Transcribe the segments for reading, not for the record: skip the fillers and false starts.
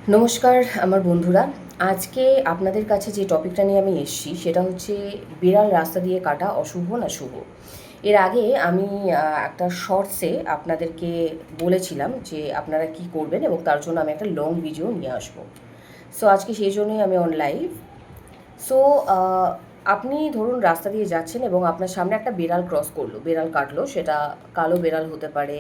নমস্কার আমার বন্ধুরা। আজকে আপনাদের কাছে যে টপিকটা নিয়ে আমি এসেছি সেটা হচ্ছে বিড়াল রাস্তা দিয়ে কাটা অশুভ না শুভ। এর আগে আমি একটা শর্টসে আপনাদেরকে বলেছিলাম যে আপনারা কি করবেন এবং তার জন্য আমি একটা লং ভিডিও নিয়ে আসবো। সো আজকে সেই জন্যই আমি অন লাইভ। সো আপনি ধরুন রাস্তা দিয়ে যাচ্ছেন এবং আপনার সামনে একটা বিড়াল ক্রস করলো, বিড়াল কাটলো, সেটা কালো বিড়াল হতে পারে,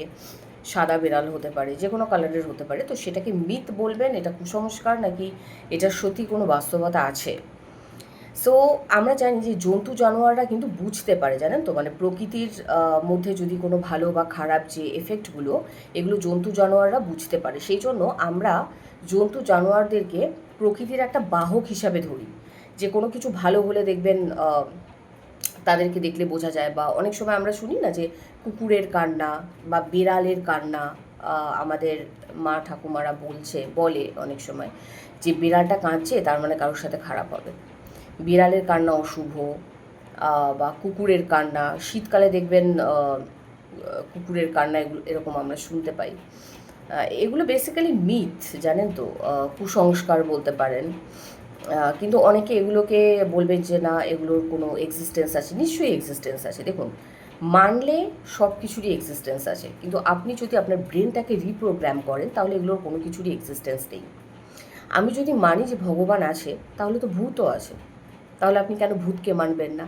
সাদা বিড়াল হতে পারে, যে কোনো কালারের হতে পারে। তো সেটাকে মিথ বলবেন, এটা কুসংস্কার, নাকি এটার সত্যি কোনো বাস্তবতা আছে? সো আমরা জানি যে জন্তু জানোয়াররা কিন্তু বুঝতে পারে, জানেন তো, মানে প্রকৃতির মধ্যে যদি কোনো ভালো বা খারাপ যে এফেক্টগুলো, এগুলো জন্তু জানোয়াররা বুঝতে পারে। সেই জন্য আমরা জন্তু জানোয়ারদেরকে প্রকৃতির একটা বাহক হিসাবে ধরি। যে কোনো কিছু ভালো হলে দেখবেন তাদেরকে দেখলে বোঝা যায়, বা অনেক সময় আমরা শুনি না যে কুকুরের কান্না বা বিড়ালের কান্না, আমাদের মা ঠাকুমারা বলে অনেক সময় যে বিড়ালটা কাঁদছে তার মানে কারোর সাথে খারাপ হবে, বিড়ালের কান্না অশুভ। বা কুকুরের কান্না, শীতকালে দেখবেন কুকুরের কান্না, এগুলো এরকম আমরা শুনতে পাই। এগুলো বেসিক্যালি মিথ, জানেন তো, কুসংস্কার বলতে পারেন। কিন্তু অনেকে এগুলোকে বলবেন যে না, এগুলোর কোনো এক্সিস্টেন্স আছে। নিশ্চয়ই এক্সিস্টেন্স আছে। দেখুন, মানলে সব কিছুরই এক্সিস্টেন্স আছে, কিন্তু আপনি যদি আপনার ব্রেনটাকে রিপ্রোগ্রাম করেন তাহলে এগুলোর কোনো কিছুরই এক্সিস্টেন্স নেই। আমি যদি মানি যে ভগবান আছে, তাহলে তো ভূতও আছে। তাহলে আপনি কেন ভূতকে মানবেন না?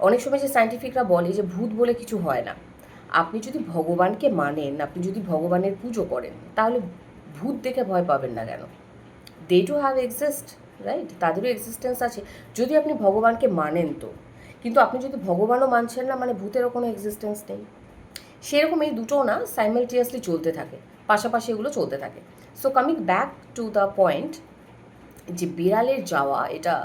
অনেক সময় যে সায়েন্টিফিকরা বলে যে ভূত বলে কিছু হয় না। আপনি যদি ভগবানকে মানেন, আপনি যদি ভগবানের পুজো করেন, তাহলে ভূত দেখে ভয় পাবেন না কেন? দে টু হ্যাভ এক্সিস্ট, রাইট? তাদেরও এক্সিস্টেন্স আছে, যদি আপনি ভগবানকে মানেন তো। কিন্তু আপনি যদি ভগবানও মানছেন না, মানে ভূতেরও কোনো এক্সিস্টেন্স নেই। সেরকম এই দুটোও না সাইমালটেনিয়াসলি চলতে থাকে, পাশাপাশি এগুলো চলতে থাকে। So coming back to the point, যে বিড়ালের যাওয়া এটা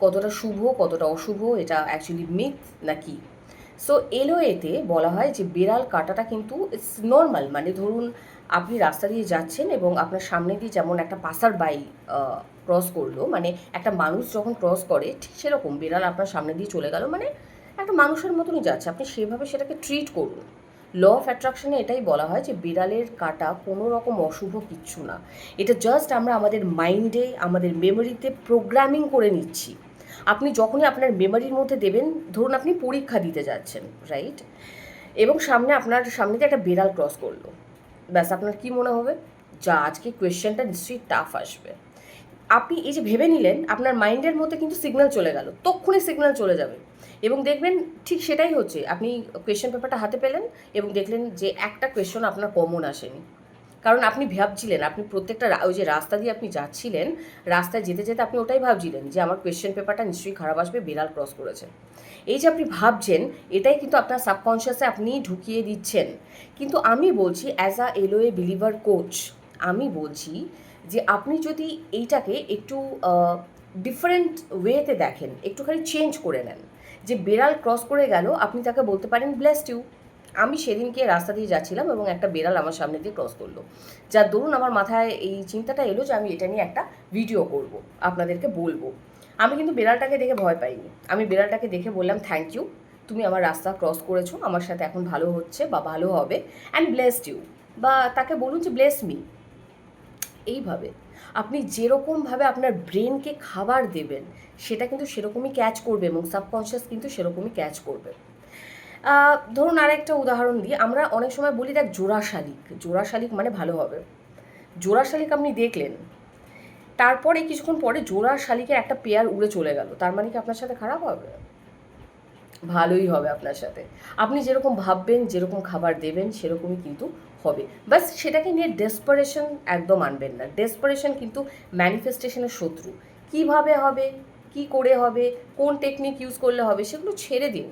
কতটা শুভ কতটা অশুভ, এটা অ্যাকচুয়ালি মিথ নাকি? সো এতে বলা হয় যে বিড়াল কাটাটা কিন্তু ইটস নর্মাল। মানে ধরুন আপনি রাস্তা দিয়ে যাচ্ছেন এবং আপনার সামনে দিয়ে যেমন একটা পাসার বাই ক্রস করলো, মানে একটা মানুষ যখন ক্রস করে ঠিক সেরকম বিড়াল আপনার সামনে দিয়ে চলে গেল, মানে একটা মানুষের মতনই যাচ্ছে, আপনি সেভাবে সেটাকে ট্রিট করুন। ল অফ অ্যাট্রাকশনে এটাই বলা হয় যে বিড়ালের কাটা কোনো রকম অশুভ কিচ্ছু না। এটা জাস্ট আমরা আমাদের মাইন্ডে, আমাদের মেমোরিতে প্রোগ্রামিং করে নিচ্ছি। আপনি যখনই আপনার মেমোরির মধ্যে দেবেন, ধরুন আপনি পরীক্ষা দিতে যাচ্ছেন, রাইট? এবং আপনার সামনে দিয়ে একটা বিড়াল ক্রস করলো, ব্যাস আপনার কী মনে হবে? যা, আজকে কোয়েশ্চেনটা নিশ্চয়ই টাফ আসবে। আপনি এই যে ভেবে নিলেন, আপনার মাইন্ডের মধ্যে কিন্তু সিগন্যাল চলে গেল, তক্ষুনি সিগন্যাল চলে যাবে। এবং দেখবেন ঠিক সেটাই হচ্ছে, আপনি কোয়েশ্চেন পেপারটা হাতে পেলেন এবং দেখলেন যে একটা কোয়েশ্চন আপনার কমন আসেনি। কারণ আপনি ভাবছিলেন, আপনি প্রত্যেকটা ওই যে রাস্তা দিয়ে আপনি যাচ্ছিলেন, রাস্তায় যেতে যেতে আপনি ওটাই ভাবছিলেন যে আমার কোয়েশ্চেন পেপারটা নিশ্চয়ই খারাপ আসবে, বিড়াল ক্রস করেছে। এই যে আপনি ভাবছেন, এটাই কিন্তু আপনার সাবকনশিয়াসে আপনি ঢুকিয়ে দিচ্ছেন। কিন্তু আমি বলছি, অ্যাজ আ এলোএ বিলিভার কোচ, আমি বলছি যে আপনি যদি এইটাকে একটু ডিফারেন্ট ওয়েতে দেখেন, একটুখানি চেঞ্জ করে নেন, যে বিড়াল ক্রস করে গেল, আপনি তাকে বলতে পারেন ব্লেসড ইউ। আমি সেদিনকে রাস্তা দিয়ে যাচ্ছিলাম এবং একটা বিড়াল আমার সামনে দিয়ে ক্রস করলো, যার দরুন আমার মাথায় এই চিন্তাটা এলো যে আমি এটা নিয়ে একটা ভিডিও করব, আপনাদেরকে বলবো। আমি কিন্তু বিড়ালটাকে দেখে ভয় পাইনি, আমি বিড়ালটাকে দেখে বললাম থ্যাংক ইউ, তুমি আমার রাস্তা ক্রস করেছো, আমার সাথে এখন ভালো হচ্ছে বা ভালো হবে, অ্যান্ড ব্লেসড ইউ। বা তাকে বলুন যে ব্লেস মি। এইভাবে আপনি যেরকমভাবে আপনার ব্রেনকে খাবার দেবেন, সেটা কিন্তু সেরকমই ক্যাচ করবে এবং সাবকনশিয়াস কিন্তু সেরকমই ক্যাচ করবে। ধরুন আরেকটা উদাহরণ দিই, আমরা অনেক সময় বলি দেখ জোড়া শালিক, জোড়া শালিক মানে ভালো হবে। জোড়া শালিক আপনি দেখলেন, তারপরে কিছুক্ষণ পরে জোড়া শালিকের একটা পেয়ার উড়ে চলে গেল, তার মানে কি আপনার সাথে খারাপ হবে? ভালোই হবে আপনার সাথে। আপনি যেরকম ভাববেন, যেরকম খাবার দেবেন, সেরকমই কিন্তু হবে। বাস সেটাকে নিয়ে ডেসপারেশন একদম আনবেন না। ডেসপারেশন কিন্তু ম্যানিফেস্টেশনের শত্রু। কিভাবে হবে, কি করে হবে, কোন টেকনিক ইউজ করলে হবে, সেগুলো ছেড়ে দিন।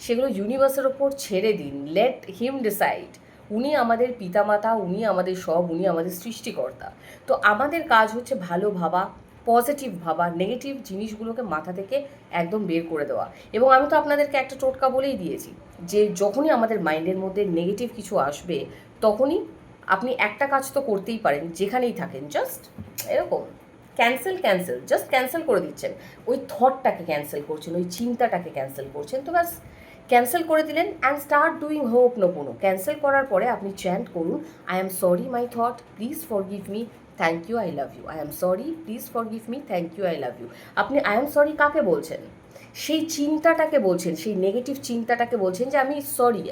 সেগুলো ইউনিভার্সের ওপর ছেড়ে দিন। Let him decide. উনি আমাদের পিতামাতা, উনি আমাদের সব, উনি আমাদের সৃষ্টিকর্তা। তো আমাদের কাজ হচ্ছে ভালো ভাবা, পজিটিভ ভাবা, নেগেটিভ জিনিসগুলোকে মাথা থেকে একদম বের করে দেওয়া। এবং আমি তো আপনাদেরকে একটা টোটকা বলেই দিয়েছি, যে যখনই আমাদের মাইন্ডের মধ্যে নেগেটিভ কিছু আসবে, তখনই আপনি একটা কাজ তো করতেই পারেন, যেখানেই থাকেন, জাস্ট এরকম ক্যান্সেল ক্যান্সেল, জাস্ট ক্যান্সেল করে দিচ্ছেন। ওই থটটাকে ক্যান্সেল করছেন, ওই চিন্তাটাকে ক্যান্সেল করছেন, তো ব্যাস ক্যান্সেল করে দিলেন। And start doing ho'oponopono. Cancel করার পরে আপনি চ্যান্ট করুন, I am sorry my thought, please forgive me, thank you, I love you, I am sorry, please forgive me, thank you, I love you. আপনি I am sorry কাকে বলছেন? সেই চিন্তাটাকে বলছেন, সেই নেগেটিভ চিন্তাটাকে বলছেন যে আমি সরি,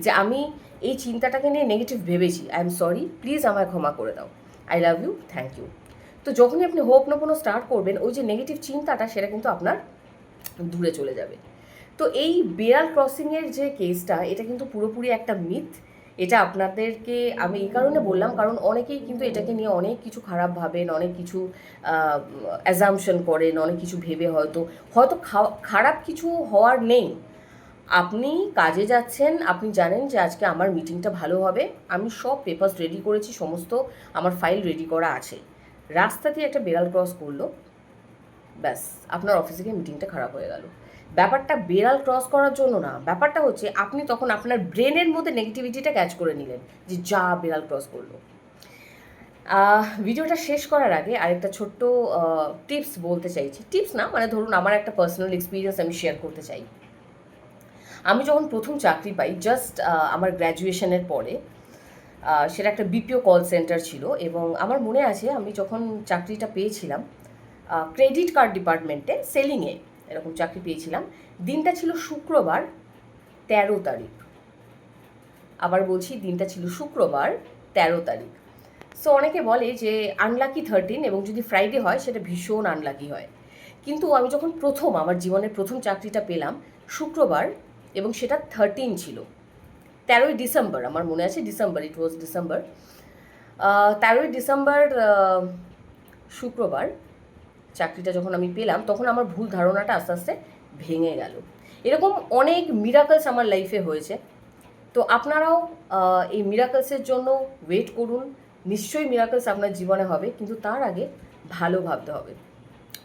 যে আমি এই চিন্তাটাকে নিয়ে নেগেটিভ ভেবেছি, আই এম সরি, প্লিজ আমায় ক্ষমা করে দাও, I love you, thank you. তো যখনই আপনি হোপনোপনো স্টার্ট করবেন, ওই যে নেগেটিভ চিন্তাটা সেটা কিন্তু আপনার দূরে চলে যাবে। তো এই বেড়াল ক্রসিংয়ের যে কেসটা, এটা কিন্তু পুরোপুরি একটা মিথ। এটা আপনাদেরকে আমি এই কারণে বললাম, কারণ অনেকেই কিন্তু এটাকে নিয়ে অনেক কিছু খারাপ ভাবেন, অনেক কিছু অ্যাজামশন করেন, অনেক কিছু ভেবে হয়তো হয়তো খারাপ কিছু হওয়ার নেই। আপনি কাজে যাচ্ছেন, আপনি জানেন যে আজকে আমার মিটিংটা ভালো হবে, আমি সব পেপারস রেডি করেছি, সমস্ত আমার ফাইল রেডি করা আছে। রাস্তা দিয়ে একটা বেড়াল ক্রস করলো, ব্যাস আপনার অফিসে গিয়ে মিটিংটা খারাপ হয়ে গেল। ব্যাপারটা বেড়াল ক্রস করার জন্য না, ব্যাপারটা হচ্ছে আপনি তখন আপনার ব্রেনের মধ্যে নেগেটিভিটিটা ক্যাচ করে নিলেন যে যা বেড়াল ক্রস করলো। ভিডিওটা শেষ করার আগে আরেকটা ছোট্ট টিপস বলতে চাইছি, টিপস না মানে ধরুন আমার একটা পার্সোনাল এক্সপিরিয়েন্স আমি শেয়ার করতে চাই। আমি যখন প্রথম চাকরি পাই, জাস্ট আমার গ্র্যাজুয়েশনের পরে, সেটা একটা বিপিও কল সেন্টার ছিল, এবং আমার মনে আছে আমি যখন চাকরিটা পেয়েছিলাম ক্রেডিট কার্ড ডিপার্টমেন্টে সেলিংয়ে এরকম চাকরি পেয়েছিলাম। দিনটা ছিল শুক্রবার, 13 তারিখ। আবার বলছি, দিনটা ছিল শুক্রবার, 13 তারিখ। সো অনেকে বলে যে আনলাকি 13, এবং যদি ফ্রাইডে হয় সেটা ভীষণ আনলাকি হয়। কিন্তু আমি যখন আমার জীবনের প্রথম চাকরিটা পেলাম শুক্রবার, এবং সেটা 13 ছিল, 13ই ডিসেম্বর, আমার মনে আছে ডিসেম্বর, ইট ওয়াজ ডিসেম্বর, 13ই ডিসেম্বর, শুক্রবার চাকরিটা যখন আমি পেলাম, তখন আমার ভুল ধারণাটা আস্তে আস্তে ভেঙে গেল। এরকম অনেক মিরাকলস আমার লাইফে হয়েছে। তো আপনারাও এই মিরাকলসের জন্য ওয়েট করুন, নিশ্চয়ই মিরাকলস আপনার জীবনে হবে, কিন্তু তার আগে ভালো ভাবতে হবে,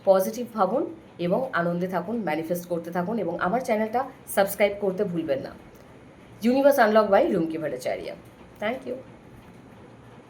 পজিটিভ ভাবুন এবং আনন্দে থাকুন, ম্যানিফেস্ট করতে থাকুন, এবং আমার চ্যানেলটা সাবস্ক্রাইব করতে ভুলবেন না। Universe unlock by Rumki Bhattacharya. Thank you.